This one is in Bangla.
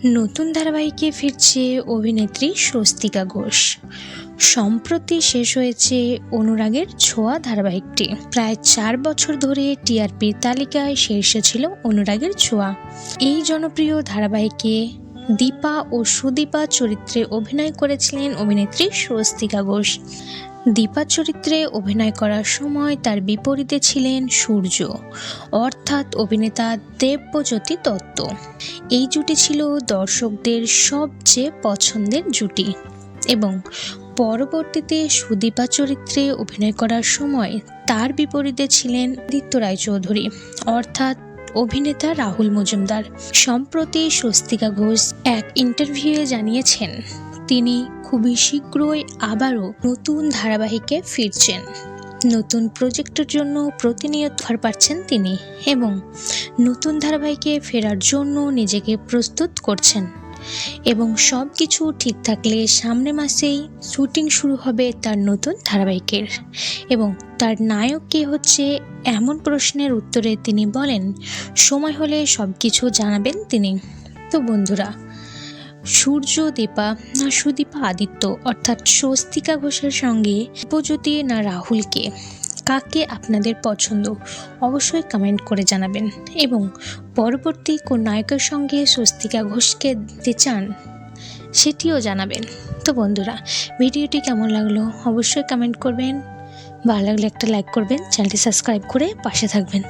নতুন ধারাবাহিকে ফিরছে অভিনেত্রী স্বস্তিকা ঘোষ। সম্প্রতি শেষ হয়েছে অনুরাগের ছোঁয়া ধারাবাহিকটি। প্রায় 4 বছর ধরে টিআরপির তালিকায় শীর্ষে ছিল অনুরাগের ছোঁয়া। এই জনপ্রিয় ধারাবাহিকে দীপা ও সুদীপা চরিত্রে অভিনয় করেছিলেন অভিনেত্রী স্বস্তিকা ঘোষ। দীপা চরিত্রে অভিনয় করার সময় তার বিপরীতে ছিলেন সূর্য, অর্থাৎ অভিনেতা দেবজ্যোতি দত্ত। এই জুটি ছিল দর্শকদের সবচেয়ে পছন্দের জুটি এবং পরবর্তীতে সুদীপা চরিত্রে অভিনয় করার সময় তার বিপরীতে ছিলেন আদিত্য রায়চৌধুরী, অর্থাৎ অভিনেতা রাহুল মজুমদার। সম্প্রতি স্বস্তিকা ঘোষ এক ইন্টারভিউয়ে জানিয়েছেন তিনি খুবই শীঘ্রই আবারও নতুন ধারাবাহিকে ফিরছেন। নতুন প্রজেক্টের জন্য প্রতিনিয়ত অফার পাচ্ছেন তিনি এবং নতুন ধারাবাহিকে ফেরার জন্য নিজেকে প্রস্তুত করছেন এবং সব কিছু ঠিক থাকলে সামনের মাসেই শুটিং শুরু হবে তার নতুন ধারাবাহিকের। এবং তার নায়ক কে হচ্ছে এমন প্রশ্নের উত্তরে তিনি বলেন সময় হলে সব কিছু জানাবেন তিনি। তো বন্ধুরা, সূর্য দীপা না সুদীপা আদিত্য অর্থাৎ স্বস্তিকা ঘোষের সঙ্গে দেবজ্যোতি না রাহুলকে, কাকে আপনাদের পছন্দ অবশ্যই কমেন্ট করে জানাবেন এবং পরবর্তী কোন নায়কের সঙ্গে স্বস্তিকা ঘোষকে দিতে চান সেটিও জানাবেন। তো বন্ধুরা, ভিডিওটি কেমন লাগলো অবশ্যই কমেন্ট করবেন। ভালো লাগলে একটা লাইক করবেন, চ্যানেলটি সাবস্ক্রাইব করে পাশে থাকবেন।